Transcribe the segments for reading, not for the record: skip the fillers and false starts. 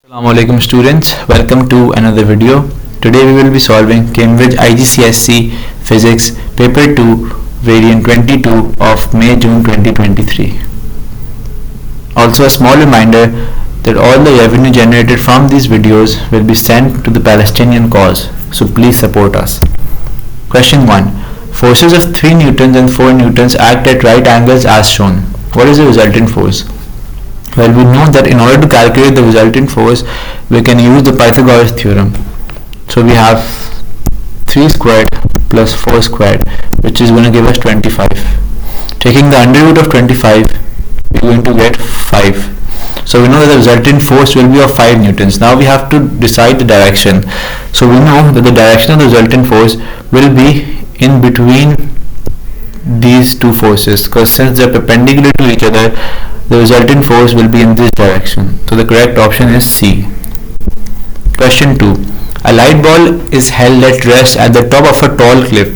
Assalamualaikum students, welcome to another video. Today we will be solving Cambridge IGCSE Physics Paper 2 Variant 22 of May-June 2023. Also a small reminder that all the revenue generated from these videos will be sent to the Palestinian cause, so please support us. Question 1. Forces of 3 newtons and 4 newtons act at right angles as shown. What is the resultant force? Well, we know that in order to calculate the resultant force, we can use the Pythagoras theorem. So we have 3 squared plus 4 squared, which is going to give us 25. Taking the under root of 25, we're going to get 5. So we know that the resultant force will be of 5 newtons. Now we have to decide the direction. So we know that the direction of the resultant force will be in between these two forces, because since they're perpendicular to each other, the resultant force will be in this direction. So the correct option is C. Question 2. A light ball is held at rest at the top of a tall cliff.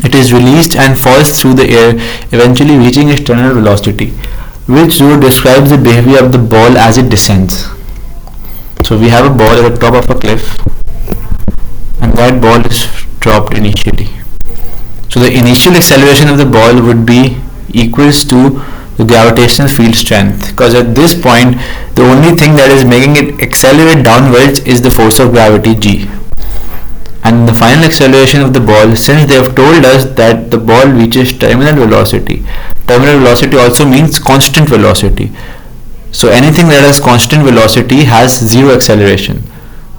It is released and falls through the air, eventually reaching its terminal velocity. Which rule describes the behavior of the ball as it descends? So we have a ball at the top of a cliff, and that ball is dropped initially. So the initial acceleration of the ball would be equals to the gravitational field strength, because at this point the only thing that is making it accelerate downwards is the force of gravity G. And the final acceleration of the ball, since they have told us that the ball reaches terminal velocity also means constant velocity. So anything that has constant velocity has zero acceleration.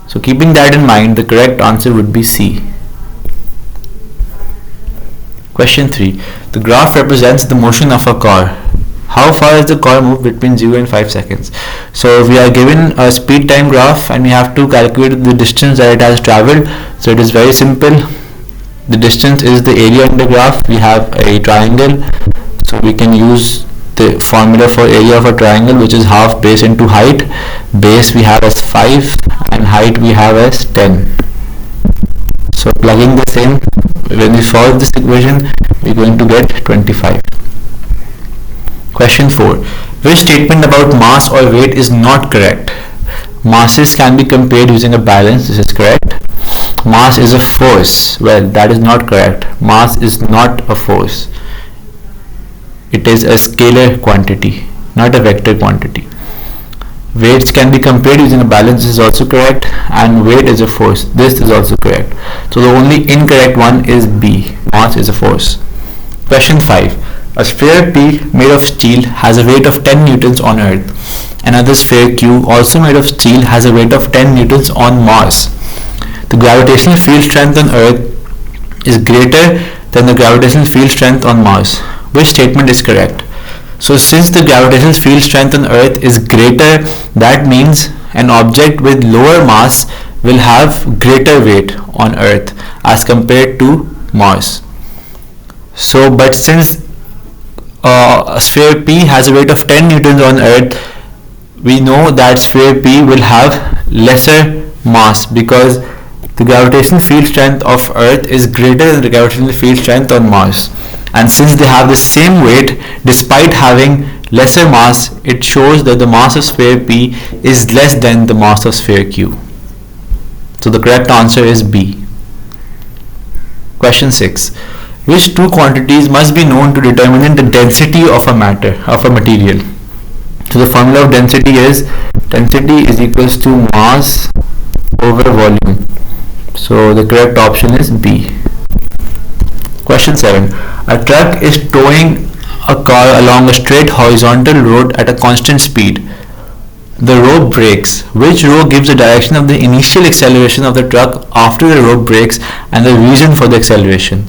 So keeping that in mind, the correct answer would be C. Question 3. The graph represents the motion of a car. How far has the car moved between 0 and 5 seconds? So we are given a speed time graph and we have to calculate the distance that it has traveled. So it is very simple. The distance is the area in the graph. We have a triangle, so we can use the formula for area of a triangle, which is half base into height. Base we have as 5 and height we have as 10. So plugging this in, when we solve this equation, we are going to get 25. Question 4. Which statement about mass or weight is not correct? Masses can be compared using a balance. This is correct. Mass is a force. Well, that is not correct. Mass is not a force. It is a scalar quantity, not a vector quantity. Weights can be compared using a balance. This is also correct. And weight is a force. This is also correct. So the only incorrect one is B. Mass is a force. Question 5. A sphere P made of steel has a weight of 10 newtons on Earth. Another sphere Q, also made of steel, has a weight of 10 newtons on Mars. The gravitational field strength on Earth is greater than the gravitational field strength on Mars. Which statement is correct? So since the gravitational field strength on Earth is greater, that means an object with lower mass will have greater weight on Earth as compared to Mars. So, but since a sphere P has a weight of 10 newtons on Earth, we know that sphere P will have lesser mass because the gravitational field strength of Earth is greater than the gravitational field strength on Mars. And since they have the same weight despite having lesser mass, it shows that the mass of sphere P is less than the mass of sphere Q. So the correct answer is B. Question 6. Which two quantities must be known to determine the density of a material? So the formula of density is equals to mass over volume. So the correct option is B. Question 7. A truck is towing a car along a straight horizontal road at a constant speed. The rope breaks. Which row gives the direction of the initial acceleration of the truck after the rope breaks and the reason for the acceleration?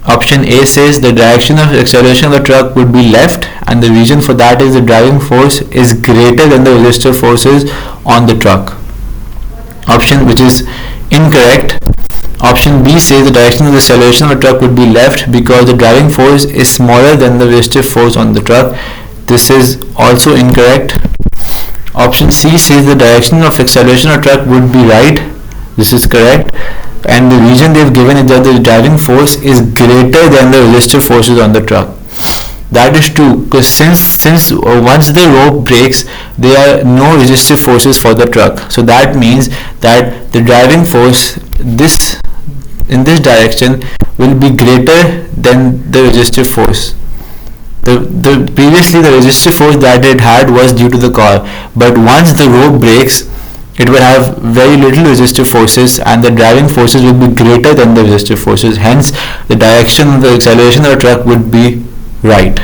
Option A says the direction of acceleration of the truck would be left, and the reason for that is the driving force is greater than the resistive forces on the truck. Option which is incorrect. Option B says the direction of the acceleration of the truck would be left because the driving force is smaller than the resistive force on the truck. This is also incorrect. Option C says the direction of acceleration of the truck would be right. This is correct. And the reason they've given is that the driving force is greater than the resistive forces on the truck. That is true, because since once the rope breaks, there are no resistive forces for the truck. So that means that the driving force in this direction will be greater than the resistive force. Previously the resistive force that it had was due to the car, but once the rope breaks, it will have very little resistive forces, and the driving forces will be greater than the resistive forces. Hence, the direction of the acceleration of the truck would be right.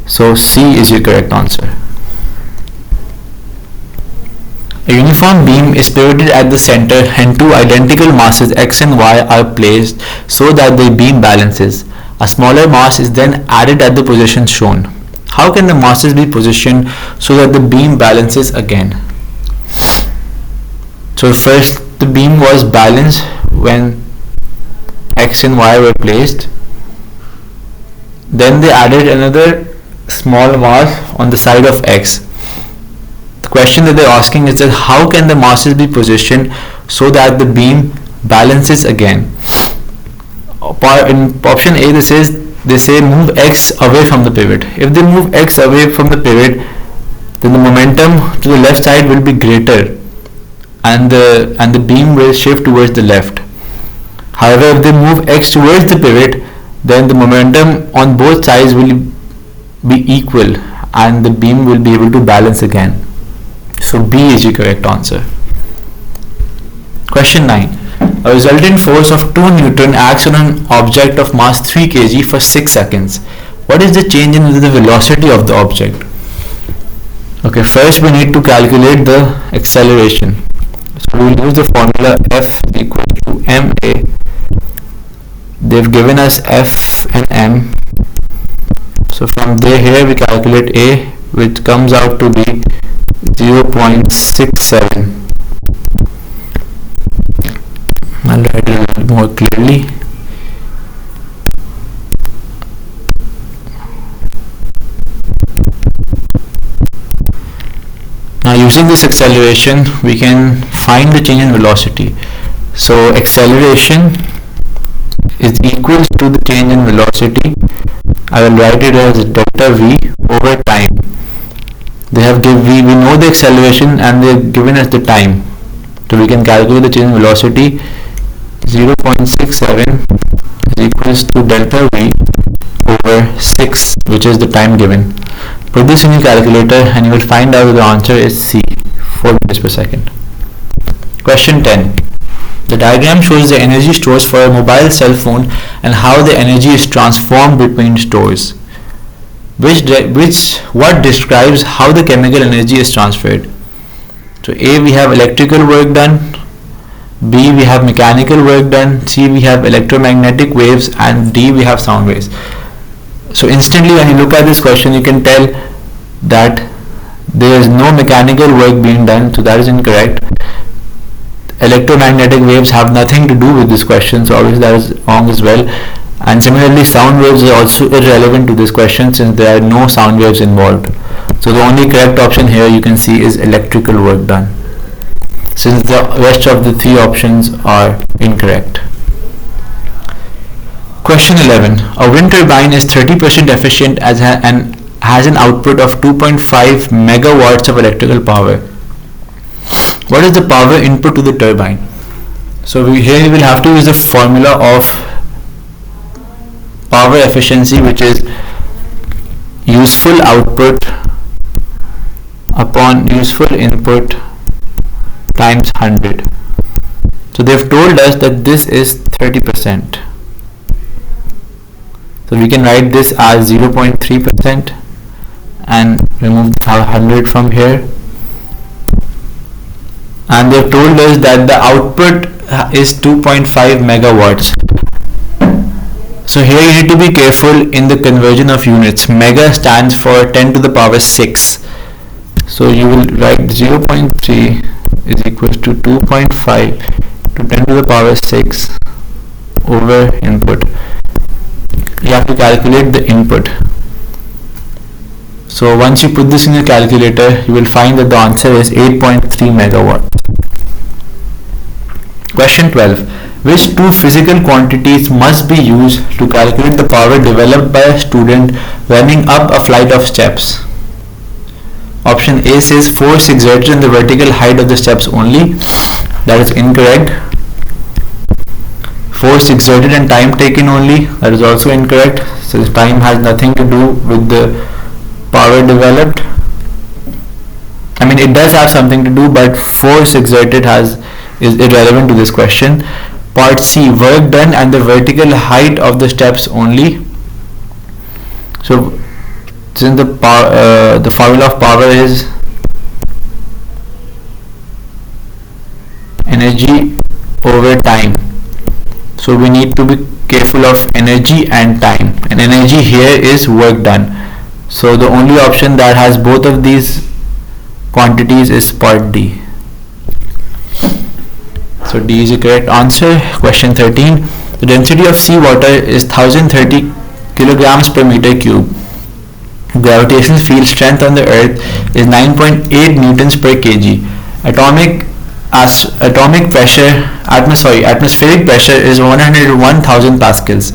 So C is your correct answer. A uniform beam is pivoted at the center and two identical masses X and Y are placed so that the beam balances. A smaller mass is then added at the position shown. How can the masses be positioned so that the beam balances again? So first, the beam was balanced when X and Y were placed. Then they added another small mass on the side of X. The question that they're asking is that how can the masses be positioned so that the beam balances again? In option A, they say move X away from the pivot. If they move X away from the pivot, then the momentum to the left side will be greater, and the beam will shift towards the left. However, if they move X towards the pivot, then the momentum on both sides will be equal and the beam will be able to balance again. So B is the correct answer. Question 9. A resultant force of 2 Newton acts on an object of mass 3 kg for 6 seconds. What is the change in the velocity of the object? Okay, first we need to calculate the acceleration. So we will use the formula F equal to ma. They've given us F and m. So from here we calculate A, which comes out to be 0.67. I'll write it a little more clearly. Now using this acceleration, we can find the change in velocity. So acceleration is equal to the change in velocity. I will write it as delta V over time. They have given we know the acceleration and they have given us the time. So we can calculate the change in velocity. 0.67 is equals to delta V over 6, which is the time given. Put this in your calculator and you will find out the answer is C, 4 meters per second. Question 10. The diagram shows the energy stores for a mobile cell phone and how the energy is transformed between stores. What describes how the chemical energy is transferred? So A, we have electrical work done. B, we have mechanical work done. C, we have electromagnetic waves, and D, we have sound waves. So instantly when you look at this question, you can tell that there is no mechanical work being done, so that is incorrect. Electromagnetic waves have nothing to do with this question, so obviously that is wrong as well. And similarly, sound waves are also irrelevant to this question since there are no sound waves involved. So the only correct option here you can see is electrical work done, since the rest of the 3 options are incorrect. Question 11. A wind turbine is 30% efficient and has an output of 2.5 megawatts of electrical power. What is the power input to the turbine? So here we will have to use the formula of power efficiency, which is useful output upon useful input times 100. So they have told us that this is 30%. So we can write this as 0.3% and remove 100 from here. And they have told us that the output is 2.5 megawatts. So here you need to be careful in the conversion of units. Mega stands for 10 to the power 6. So you will write 0.3 is equals to 2.5 to 10 to the power 6 over input. You have to calculate the input. So once you put this in your calculator, you will find that the answer is 8.3 megawatts. Question 12. Which two physical quantities must be used to calculate the power developed by a student running up a flight of steps? Option A says force exerted in the vertical height of the steps only. That is incorrect. Force exerted and time taken only. That is also incorrect. So time has nothing to do with the power developed. I mean, it does have something to do, but force exerted is irrelevant to this question. Part C, work done and the vertical height of the steps only. So since the formula of power is energy over time, so we need to be careful of energy and time, and energy here is work done. So the only option that has both of these quantities is part D. So D is the correct answer. Question 13. The density of seawater is 1030 kilograms per meter cube. Gravitational field strength on the earth is 9.8 newtons per kg. Atmospheric pressure is 101,000 pascals.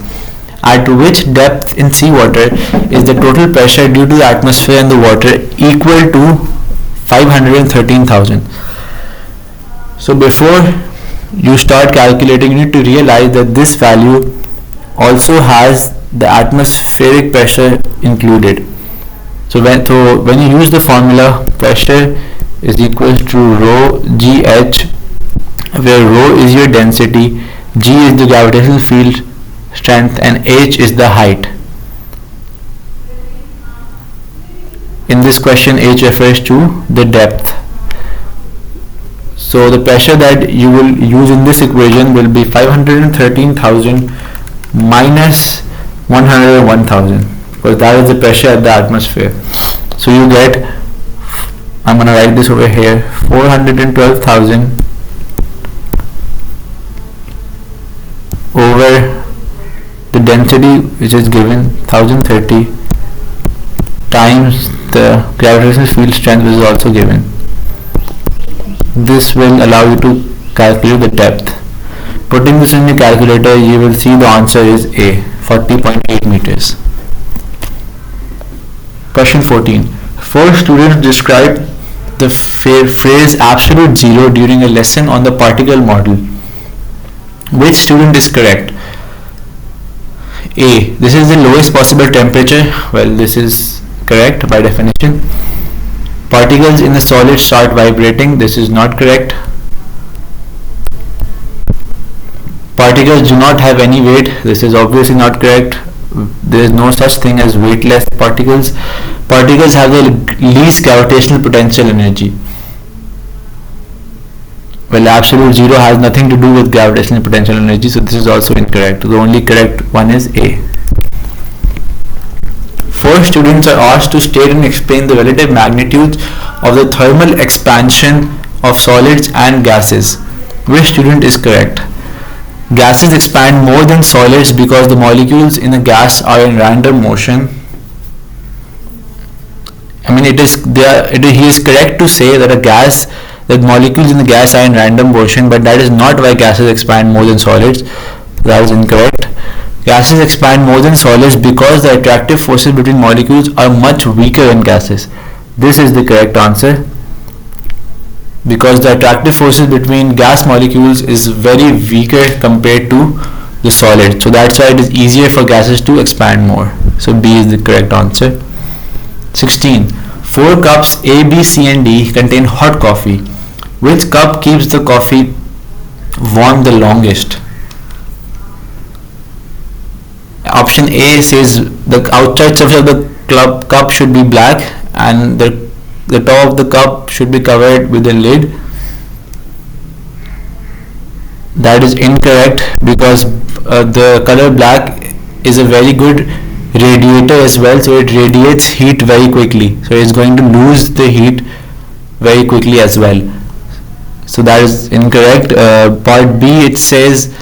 At which depth in seawater is the total pressure due to the atmosphere and the water equal to 513,000? So before you start calculating, you need to realize that this value also has the atmospheric pressure included. So when you use the formula, pressure is equal to rho GH, where rho is your density, G is the gravitational field strength, and H is the height. In this question, H refers to the depth. So the pressure that you will use in this equation will be 513,000 minus 101,000, because that is the pressure at the atmosphere. So you get, I'm going to write this over here, 412,000 over the density which is given 1030 times the gravitational field strength which is also given. This will allow you to calculate the depth. Putting this in the calculator, you will see the answer is A, 40.8 meters. Question 14. Four students describe the phrase absolute zero during a lesson on the particle model. Which student is correct? A, this is the lowest possible temperature. Well, this is correct by definition. Particles in a solid start vibrating. This is not correct. Particles do not have any weight. This is obviously not correct. There is no such thing as weightless particles. Particles have the least gravitational potential energy. Well, absolute zero has nothing to do with gravitational potential energy, so this is also incorrect. The only correct one is A. Four students are asked to state and explain the relative magnitudes of the thermal expansion of solids and gases. Which student is correct? Gases expand more than solids because the molecules in a gas are in random motion. I mean, he is correct to say that molecules in the gas are in random motion, but that is not why gases expand more than solids. That is incorrect. Gases expand more than solids because the attractive forces between molecules are much weaker in gases. This is the correct answer, because the attractive forces between gas molecules is very weaker compared to the solid. So that's why it is easier for gases to expand more. So B is the correct answer. 16. 4 cups A, B, C and D contain hot coffee. Which cup keeps the coffee warm the longest? Option A says the outside surface of the cup should be black and the top of the cup should be covered with a lid. That is incorrect, because the color black is a very good radiator as well, so it radiates heat very quickly, so it's going to lose the heat very quickly as well. So that is incorrect. Part B, it says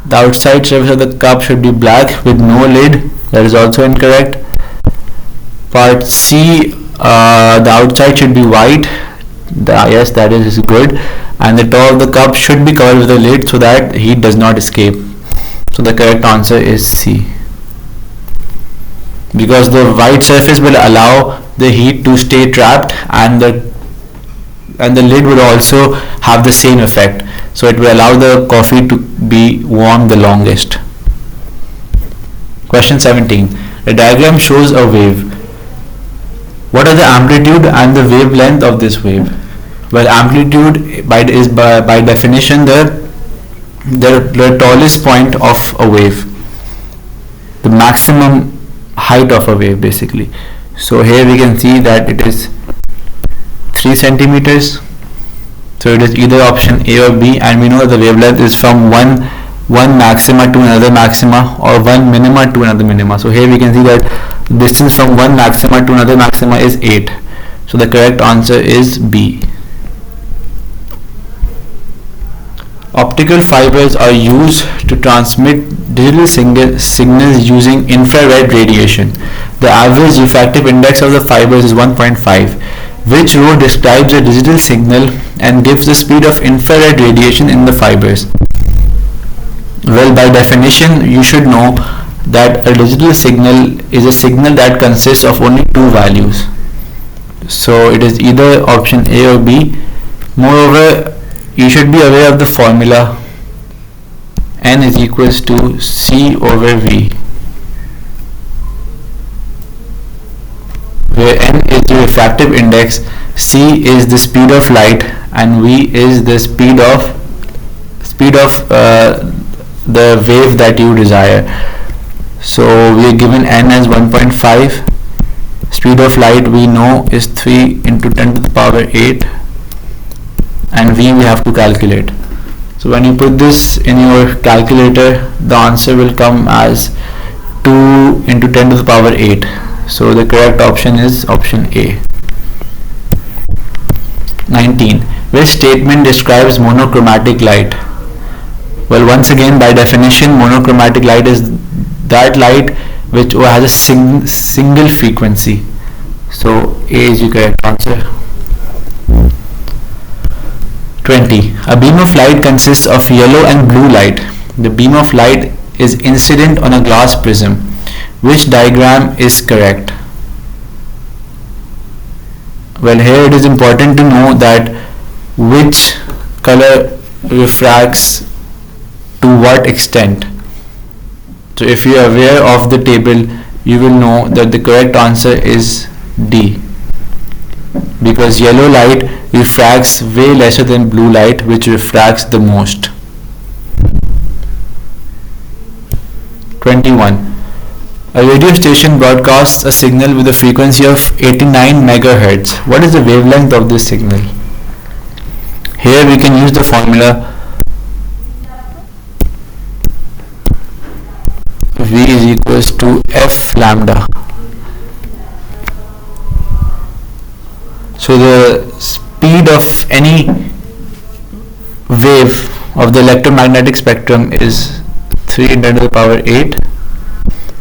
the outside surface of the cup should be black with no lid. That is also incorrect. Part C, the outside should be white. Yes, that is good. and the top of the cup should be covered with a lid so that heat does not escape. So the correct answer is C, because the white surface will allow the heat to stay trapped, and the lid would also have the same effect, so it will allow the coffee to be warm the longest. Question 17. The diagram shows a wave. What are the amplitude and the wavelength of this wave? Well, amplitude is by definition the tallest point of a wave, the maximum height of a wave basically. So here we can see that it is 3 centimeters. So it is either option A or B, and we know that the wavelength is from one maxima to another maxima, or one minima to another minima. So here we can see that distance from one maxima to another maxima is 8. So the correct answer is B. Optical fibers are used to transmit digital signals using infrared radiation. The average refractive index of the fibers is 1.5. Which row describes a digital signal and gives the speed of infrared radiation in the fibers? Well, by definition, you should know that a digital signal is a signal that consists of only two values. So it is either option A or B. Moreover, you should be aware of the formula. N is equals to C over V, where N is the refractive index, C is the speed of light, and V is the speed of the wave that you desire. So we are given N as 1.5. Speed of light we know is 3 into 10 to the power 8, and V we have to calculate. So when you put this in your calculator, the answer will come as 2 into 10 to the power 8. So the correct option is option A. 19. Which statement describes monochromatic light? Well, once again, by definition, monochromatic light is that light which has a single frequency. So A is the correct answer. 20. A beam of light consists of yellow and blue light. The beam of light is incident on a glass prism. Which diagram is correct? Well, here it is important to know that which color refracts to what extent. So if you are aware of the table, you will know that the correct answer is D, because yellow light refracts way lesser than blue light, which refracts the most. 21. A radio station broadcasts a signal with a frequency of 89 megahertz. What is the wavelength of this signal? Here we can use the formula V is equals to F lambda. So the speed of any wave of the electromagnetic spectrum is 3 into 10 to the power 8.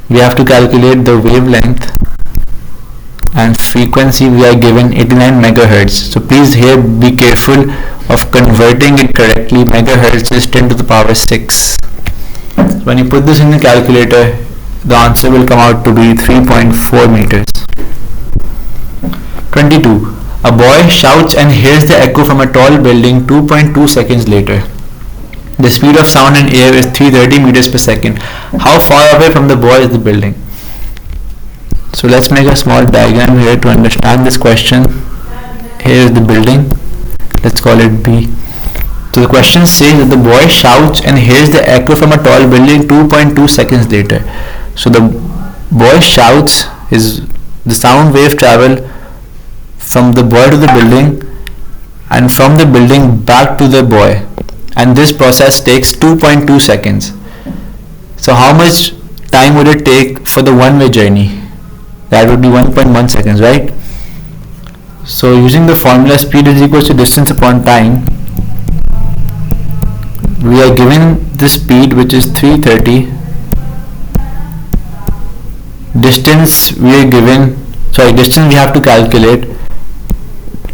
We have to calculate the wavelength, and frequency we are given 89 megahertz. So please here be careful of converting it correctly. Megahertz is 10 to the power 6. When you put this in the calculator, the answer will come out to be 3.4 meters. 22. A boy shouts and hears the echo from a tall building 2.2 seconds later. The speed of sound in air is 330 meters per second. How far away from the boy is the building? So let's make a small diagram here to understand this question. Here is the building. Let's call it B. So the question says that the boy shouts and hears the echo from a tall building 2.2 seconds later. So the boy shouts, the sound wave travel from the boy to the building and from the building back to the boy, and this process takes 2.2 seconds. So how much time would it take for the one-way journey? That would be 1.1 seconds, right? So using the formula speed is equal to distance upon time, we are given the speed which is 330. Distance we have to calculate.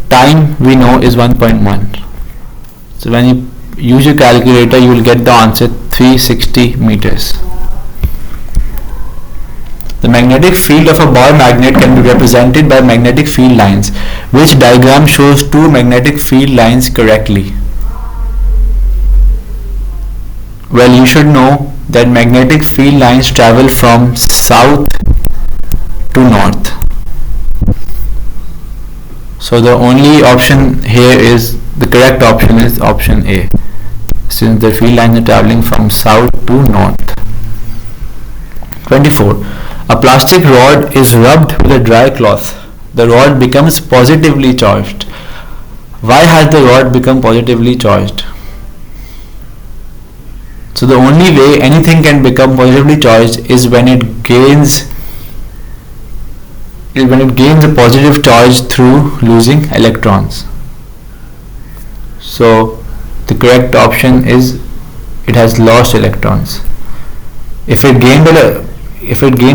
Time we know is 1.1. So when you use your calculator, you will get the answer 360 meters. The magnetic field of a ball magnet can be represented by magnetic field lines. Which diagram shows two magnetic field lines correctly? Well, you should know that magnetic field lines travel from south to north. So the only option here is, the correct option is option A, since the field lines are traveling from south to north. 24. A plastic rod is rubbed with a dry cloth. The rod becomes positively charged. Why has the rod become positively charged? So the only way anything can become positively charged is when it gains a positive charge through losing electrons. So the correct option is it has lost electrons. If it gained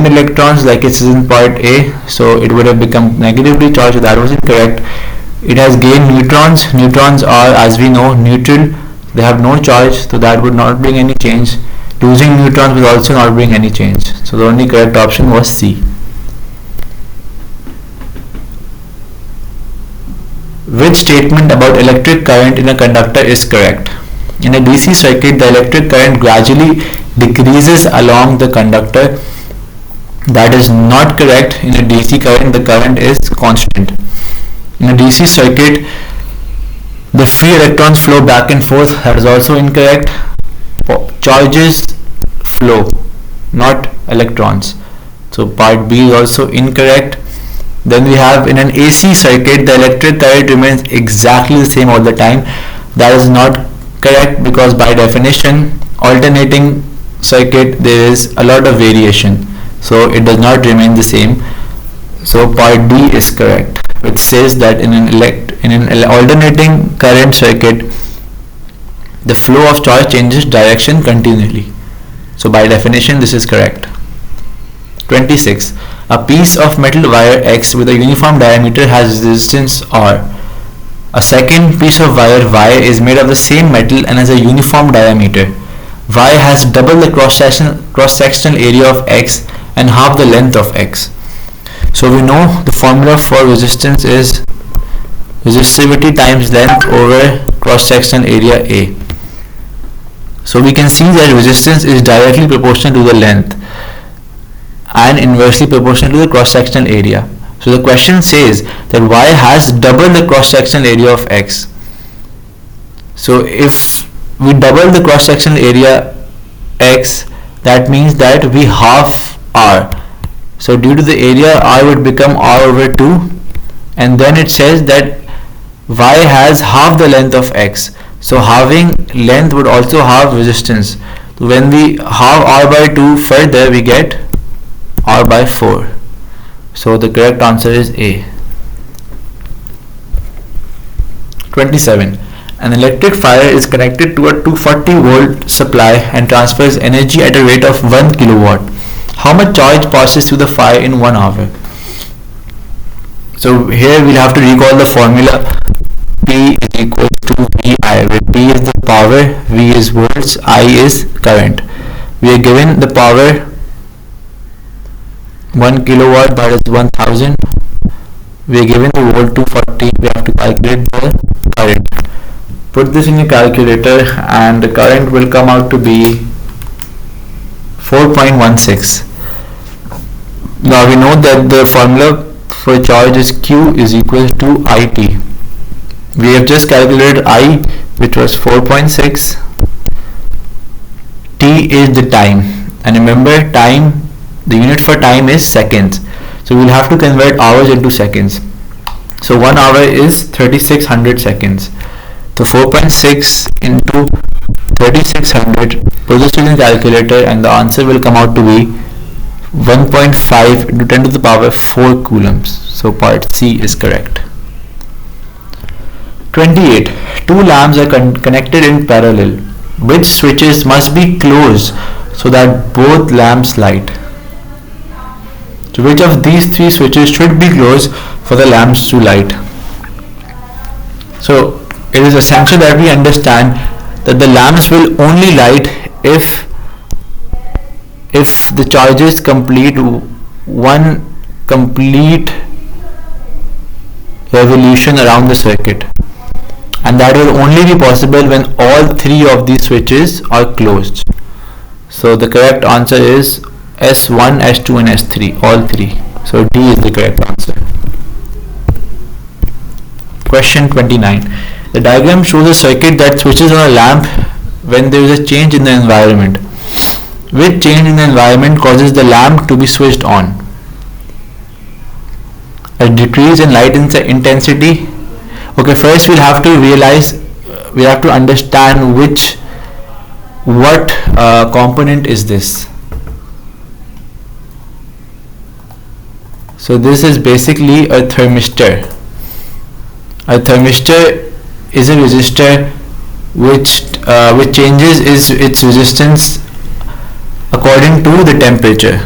electrons like it is in part A, so it would have become negatively charged, so that was incorrect. It has gained neutrons. Neutrons are, as we know, neutral. They have no charge, so that would not bring any change. Losing neutrons will also not bring any change. So the only correct option was C. Which statement about electric current in a conductor is correct? In a DC circuit, the electric current gradually decreases along the conductor. That is not correct. In a DC current, the current is constant. In a DC circuit, the free electrons flow back and forth. That is also incorrect. Charges flow, not electrons. So part B is also incorrect. Then we have, in an AC circuit, the electric current remains exactly the same all the time. That is not correct, because by definition, alternating circuit, there is a lot of variation. So it does not remain the same. So part D is correct, which says that in an alternating current circuit, the flow of charge changes direction continually. So by definition, this is correct. 26. A piece of metal wire X with a uniform diameter has resistance R. A second piece of wire Y is made of the same metal and has a uniform diameter. Y has double the cross-sectional area of X and half the length of X. So we know the formula for resistance is resistivity times length over cross-sectional area A. So we can see that resistance is directly proportional to the length and inversely proportional to the cross-sectional area. So the question says that Y has double the cross-sectional area of X. So if we double the cross-sectional area X, that means that we half R. So due to the area, R would become R over 2, and then it says that Y has half the length of X. So halving length would also halve resistance. So when we halve R by 2 further, we get R by 4. So the correct answer is A. 27. An electric fire is connected to a 240 volt supply and transfers energy at a rate of 1 kilowatt. How much charge passes through the fire in 1 hour? So here we'll have to recall the formula. P is equal to VI, where P is the power, V is volts, I is current. We are given the power 1 kilowatt, that is 1000. We are given the volt 240. We have to calculate the current. Put this in your calculator and the current will come out to be 4.16. Now we know that the formula for charge is Q is equal to IT. We have just calculated I, which was 4.6. T is the time, and remember, time, the unit for time is seconds. So we'll have to convert hours into seconds. So 1 hour is 3600 seconds. So 4.6 into 3600, put this in the calculator and the answer will come out to be 1.5 into 10 to the power 4 coulombs. So part C is correct. 28. Two lamps are connected in parallel. Which switches must be closed so that both lamps light? So which of these three switches should be closed for the lamps to light? So it is essential that we understand that the lamps will only light if the charges complete one complete revolution around the circuit, and that will only be possible when all three of these switches are closed. So the correct answer is S1, S2 and S3, all three. So D is the correct answer. Question 29. The diagram shows a circuit that switches on a lamp when there is a change in the environment. Which change in the environment causes the lamp to be switched on? A decrease in light intensity. Okay, first we have to understand what component is this. So this is basically a thermistor. A thermistor is a resistor which changes its resistance according to the temperature.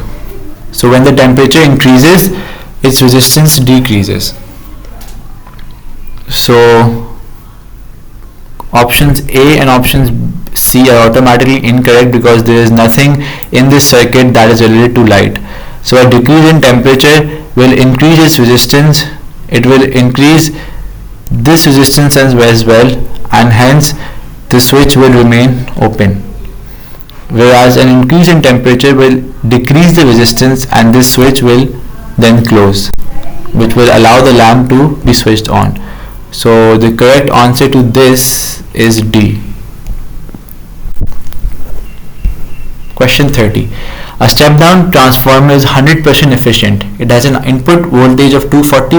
So when the temperature increases, its resistance decreases. So options A and options C are automatically incorrect because there is nothing in this circuit that is related to light. So a decrease in temperature will increase its resistance, it will increase this resistance as well, and hence the switch will remain open. Whereas an increase in temperature will decrease the resistance and this switch will then close, which will allow the lamp to be switched on. So the correct answer to this is D. Question 30. A step-down transformer is 100% efficient. It has an input voltage of 240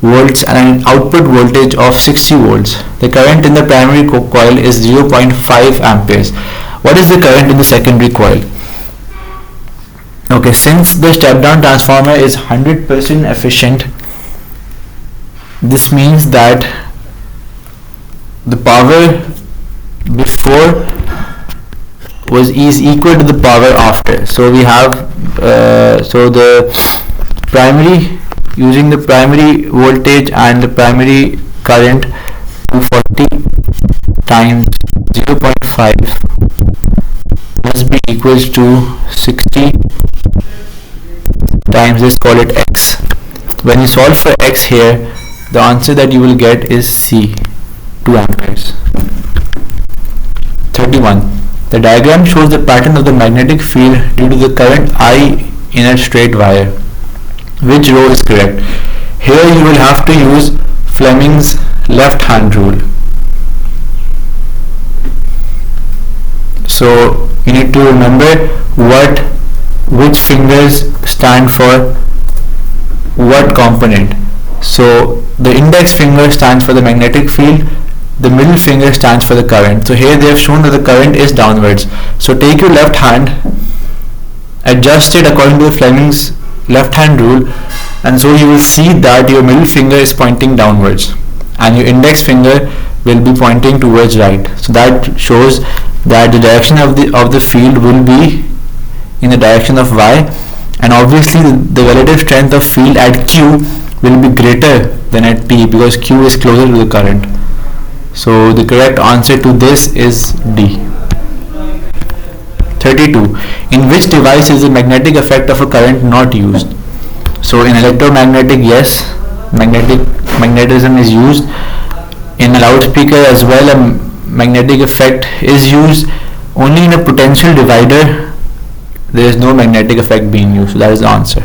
volts and an output voltage of 60 volts. The current in the primary coil is 0.5 amperes. What is the current in the secondary coil? Okay, since the step-down transformer is 100% efficient, this means that the power before is equal to the power after. So we have the primary, using the primary voltage and the primary current, 240 times 0.5 must be equals to 60 times, let's call it X. When you solve for X here, the answer that you will get is C, 2 amperes. 31. The diagram shows the pattern of the magnetic field due to the current I in a straight wire. Which row is correct? Here you will have to use Fleming's left hand rule. So you need to remember which fingers stand for what component. So the index finger stands for the magnetic field, the middle finger stands for the current. So here they have shown that the current is downwards. So take your left hand, adjust it according to the Fleming's left hand rule, and so you will see that your middle finger is pointing downwards and your index finger will be pointing towards right. So that shows that the direction of the field will be in the direction of Y, and obviously the relative strength of field at Q will be greater than at P because Q is closer to the current. So the correct answer to this is D. 32. In which device is the magnetic effect of a current not used? So in electromagnetic, yes, magnetism is used. In a loudspeaker as well, a magnetic effect is used. Only in a potential divider there is no magnetic effect being used. So that is the answer.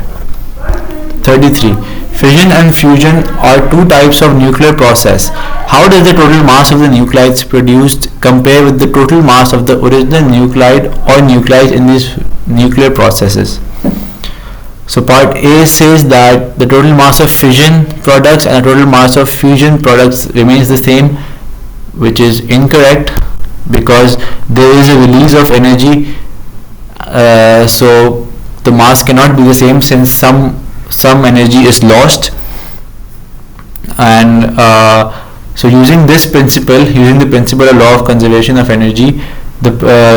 33. Fission and fusion are two types of nuclear process. How does the total mass of the nuclides produced compare with the total mass of the original nuclide or nuclides in these nuclear processes? So part A says that the total mass of fission products and the total mass of fusion products remains the same, which is incorrect because there is a release of energy. So the mass cannot be the same since some energy is lost, and so using this principle, using the principle of law of conservation of energy, the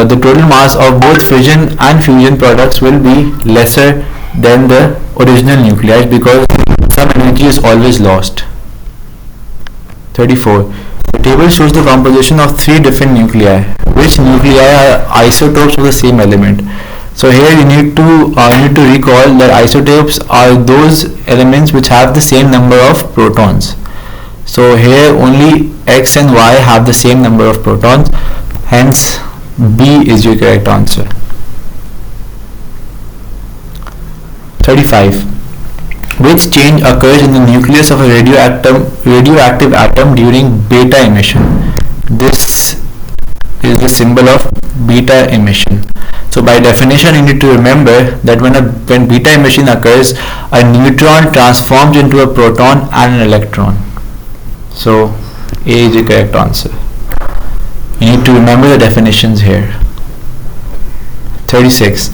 total mass of both fission and fusion products will be lesser than the original nuclei because some energy is always lost. 34. The The table shows the composition of 3 different nuclei. Which nuclei are isotopes of the same element? So here you need to recall that isotopes are those elements which have the same number of protons. So here only X and Y have the same number of protons, hence B is your correct answer. 35. Which change occurs in the nucleus of a radioactive atom during beta emission? This is the symbol of beta emission. So by definition you need to remember that when beta emission occurs, a neutron transforms into a proton and an electron. So A is the correct answer. You need to remember the definitions here. 36.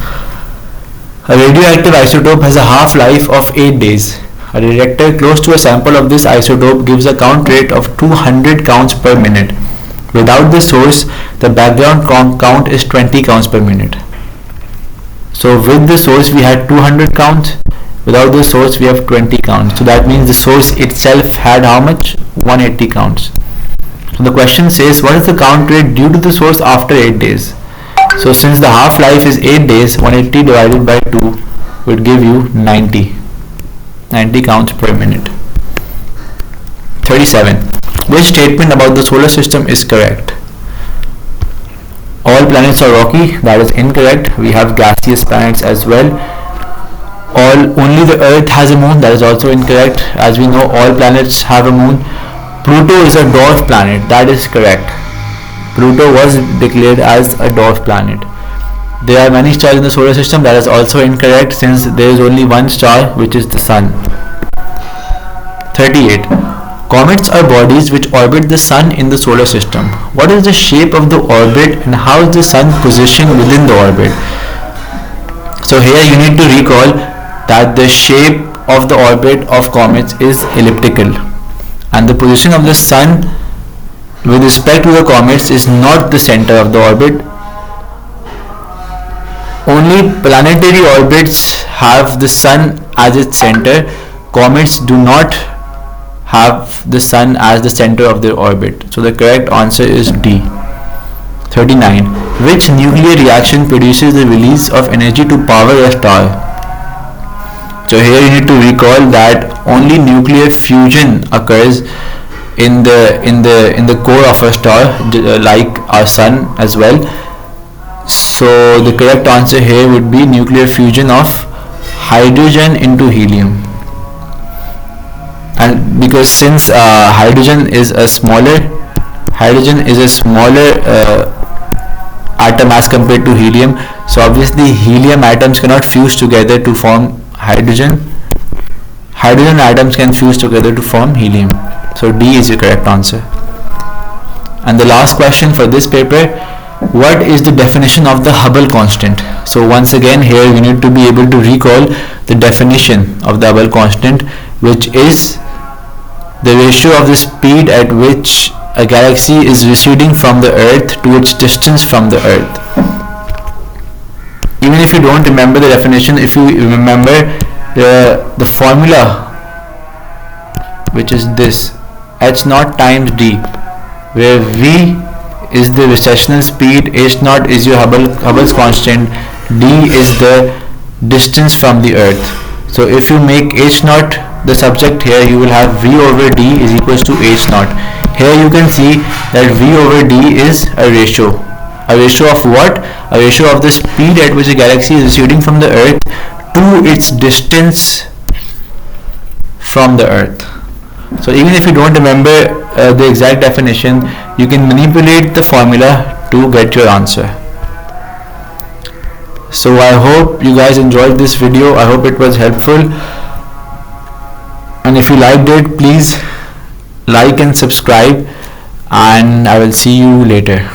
A radioactive isotope has a half-life of 8 days. A detector close to a sample of this isotope gives a count rate of 200 counts per minute. Without the source, the background count is 20 counts per minute. So with the source we had 200 counts, without the source we have 20 counts. So that means the source itself had how much? 180 counts. So the question says, what is the count rate due to the source after 8 days? So since the half-life is 8 days, 180 divided by 2 would give you 90 counts per minute. 37. Which statement about the solar system is correct? All planets are rocky. That is incorrect. We have gaseous planets as well. Only the Earth has a moon. That is also incorrect. As we know, all planets have a moon. Pluto is a dwarf planet. That is correct. Pluto was declared as a dwarf planet. There are many stars in the solar system. That is also incorrect, since there is only one star, which is the Sun. 38. Comets are bodies which orbit the Sun in the solar system. What is the shape of the orbit and how is the Sun positioned within the orbit? So here you need to recall that the shape of the orbit of comets is elliptical, and the position of the Sun with respect to the comets is not the center of the orbit. Only planetary orbits have the Sun as its center. Comets do not have the Sun as the center of their orbit. So the correct answer is D. 39. Which nuclear reaction produces the release of energy to power a star? So here you need to recall that only nuclear fusion occurs in the core of a star, like our Sun as well. So the correct answer here would be nuclear fusion of hydrogen into helium. And because since hydrogen is a smaller atom as compared to helium, so obviously helium atoms cannot fuse together to form hydrogen. Hydrogen atoms can fuse together to form helium. So D is the correct answer. And the last question for this paper, what is the definition of the Hubble constant? So once again here you need to be able to recall the definition of the Hubble constant, which is the ratio of the speed at which a galaxy is receding from the Earth to its distance from the Earth. Even if you don't remember the definition, if you remember the formula, which is this, h0 times d, where v is the recessional speed, h0 is your Hubble's constant, d is the distance from the Earth. So if you make h0 the subject here, you will have v over d is equals to h0. Here you can see that v over d is a ratio. A ratio of what? A ratio of the speed at which a galaxy is receding from the Earth to its distance from the Earth. So even if you don't remember the exact definition, you can manipulate the formula to get your answer. So I hope you guys enjoyed this video. I hope it was helpful. And if you liked it, please like and subscribe, and I will see you later.